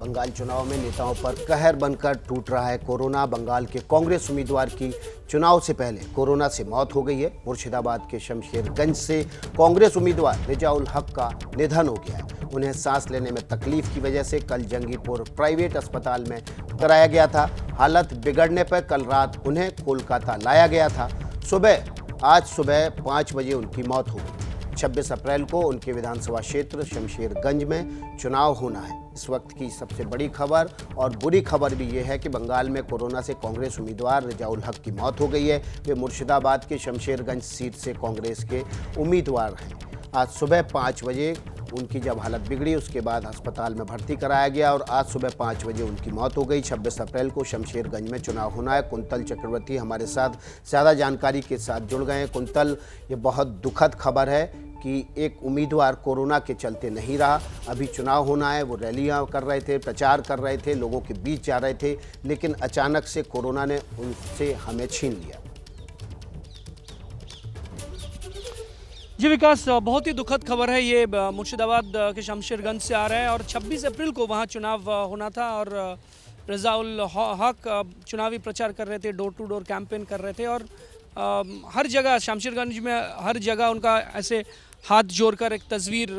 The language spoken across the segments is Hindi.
बंगाल चुनाव में नेताओं पर कहर बनकर टूट रहा है कोरोना। बंगाल के कांग्रेस उम्मीदवार की चुनाव से पहले कोरोना से मौत हो गई है। मुर्शिदाबाद के शमशेरगंज से कांग्रेस उम्मीदवार रिजाउल हक का निधन हो गया है। उन्हें सांस लेने में तकलीफ की वजह से कल जंगीपुर प्राइवेट अस्पताल में कराया गया था। हालत बिगड़ने पर कल रात उन्हें कोलकाता लाया गया था। आज सुबह 5 बजे उनकी मौत हो गई। 26 अप्रैल को उनके विधानसभा क्षेत्र शमशेरगंज में चुनाव होना है। इस वक्त की सबसे बड़ी खबर और बुरी खबर भी ये है कि बंगाल में कोरोना से कांग्रेस उम्मीदवार रिजाउल हक की मौत हो गई है। वे मुर्शिदाबाद के शमशेरगंज सीट से कांग्रेस के उम्मीदवार हैं। आज सुबह 5 बजे उनकी जब हालत बिगड़ी उसके बाद अस्पताल में भर्ती कराया गया और आज सुबह 5 बजे उनकी मौत हो गई। 26 अप्रैल को शमशेरगंज में चुनाव होना है। कुंतल चक्रवर्ती हमारे साथ ज़्यादा जानकारी के साथ जुड़ गए हैं। कुंतल, ये बहुत दुखद खबर है कि एक उम्मीदवार कोरोना के चलते नहीं रहा। अभी चुनाव होना है, वो रैलियां कर रहे थे, प्रचार कर रहे थे, लोगों के बीच जा रहे थे, लेकिन अचानक से कोरोना ने उनसे हमें छीन लिया। जी विकास, बहुत ही दुखद खबर है। ये मुर्शिदाबाद के शमशेरगंज से आ रहा है और 26 अप्रैल को वहाँ चुनाव होना था और रिजाउल हक चुनावी प्रचार कर रहे थे, डोर टू डोर कैंपेन कर रहे थे और हर जगह शमशेरगंज में हर जगह उनका ऐसे हाथ जोड़कर एक तस्वीर,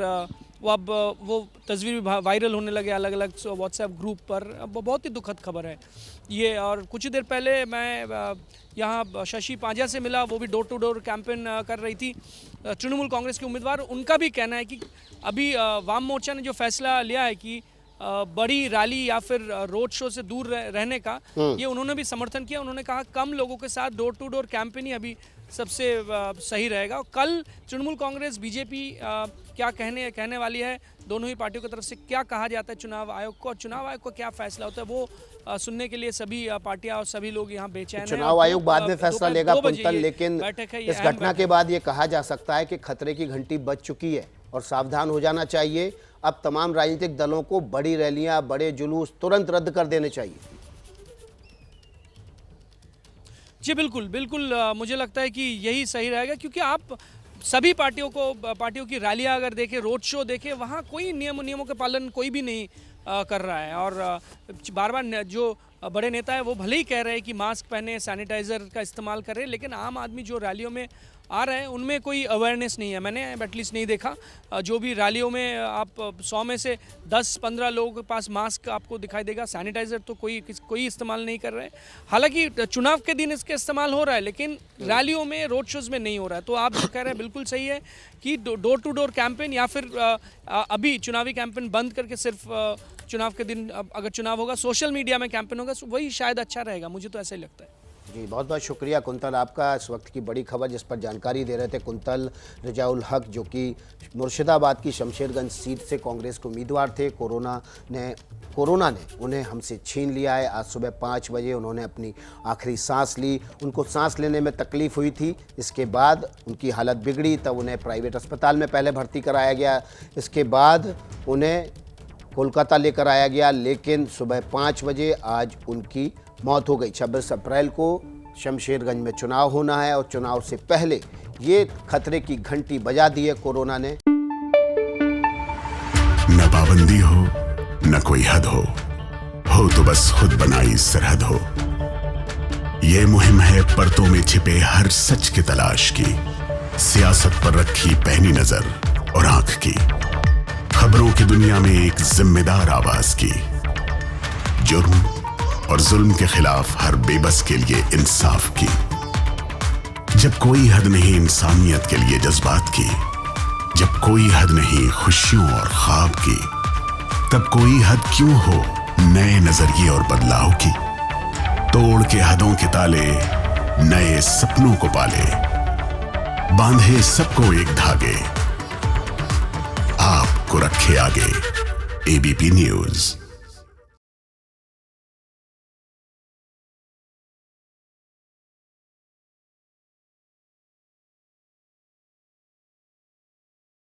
वो तस्वीर भी वायरल होने लगे अलग अलग व्हाट्सएप ग्रुप पर। बहुत ही दुखद खबर है ये। और कुछ ही देर पहले मैं यहाँ शशि पांजा से मिला, वो भी डोर टू डोर कैंपेन कर रही थी, तृणमूल कांग्रेस के उम्मीदवार। उनका भी कहना है कि अभी वाम मोर्चा ने जो फैसला लिया है कि बड़ी रैली या फिर रोड शो से दूर रहने का, ये उन्होंने भी समर्थन किया। उन्होंने कहा कम लोगों के साथ डोर टू डोर कैंपेन ही अभी सबसे सही रहेगा। कल तृणमूल कांग्रेस बीजेपी क्या कहने वाली है, दोनों ही पार्टियों की तरफ से क्या कहा जाता है चुनाव आयोग को और चुनाव आयोग को क्या फैसला होता है, वो सुनने के लिए सभी पार्टियां और सभी लोग यहाँ बेचैन हैं। चुनाव आयोग बाद में फैसला लेगा कुंतल, लेकिन इस घटना के बाद ये कहा जा सकता है कि खतरे की घंटी बज चुकी है और सावधान हो जाना चाहिए। अब तमाम राजनीतिक दलों को बड़ी रैलियां, बड़े जुलूस तुरंत रद्द कर देने चाहिए। जी बिल्कुल बिल्कुल, मुझे लगता है कि यही सही रहेगा, क्योंकि आप सभी पार्टियों की रैलियां अगर देखें, रोड शो देखें, वहाँ कोई नियमों के पालन कोई भी नहीं कर रहा है। और बार बार जो बड़े नेता है वो भले ही कह रहे हैं कि मास्क पहने, सैनिटाइज़र का इस्तेमाल करें, लेकिन आम आदमी जो रैलियों में आ रहे हैं उनमें कोई अवेयरनेस नहीं है। मैंने एटलीस्ट नहीं देखा। जो भी रैलियों में आप 100 में से 10-15 लोगों के पास मास्क आपको दिखाई देगा। सैनिटाइज़र तो कोई इस्तेमाल नहीं कर रहे हैं। हालांकि चुनाव के दिन इसका इस्तेमाल हो रहा है, लेकिन रैलियों में, रोड शोज़ में नहीं हो रहा है। तो आप जो कह रहे हैं बिल्कुल सही है कि डोर टू डोर कैंपेन या फिर अभी चुनावी कैंपेन बंद करके सिर्फ चुनाव के दिन, अगर चुनाव होगा, सोशल मीडिया में कैंपेन होगा, वही शायद अच्छा रहेगा। मुझे तो ऐसा ही लगता है। जी बहुत बहुत शुक्रिया कुंतल आपका। इस वक्त की बड़ी खबर जिस पर जानकारी दे रहे थे कुंतल, रिजाउल हक जो कि मुर्शिदाबाद की शमशेरगंज सीट से कांग्रेस के उम्मीदवार थे। कोरोना ने उन्हें हमसे छीन लिया है। आज सुबह 5 बजे उन्होंने अपनी आखिरी सांस ली। उनको सांस लेने में तकलीफ़ हुई थी, इसके बाद उनकी हालत बिगड़ी, तब उन्हें प्राइवेट अस्पताल में पहले भर्ती कराया गया, इसके बाद उन्हें कोलकाता लेकर आया गया, लेकिन सुबह 5 बजे आज उनकी मौत हो गई। 26 अप्रैल को शमशेरगंज में चुनाव होना है और चुनाव से पहले ये खतरे की घंटी बजा दी है कोरोना ने। न पाबंदी हो न कोई हद हो तो बस खुद बनाई सरहद हो। ये मुहिम है परतों में छिपे हर सच की तलाश की, सियासत पर रखी पैनी नजर और आंख की, खबरों की दुनिया में एक जिम्मेदार आवाज की, जुर्म और जुल्म के खिलाफ हर बेबस के लिए इंसाफ की। जब कोई हद नहीं इंसानियत के लिए जज्बात की, जब कोई हद नहीं खुशियों और ख्वाब की, तब कोई हद क्यों हो नए नजरिए और बदलाव की। तोड़ के हदों के ताले, नए सपनों को पाले, बांधे सबको एक धागे, आपको रखे आगे। ABP news.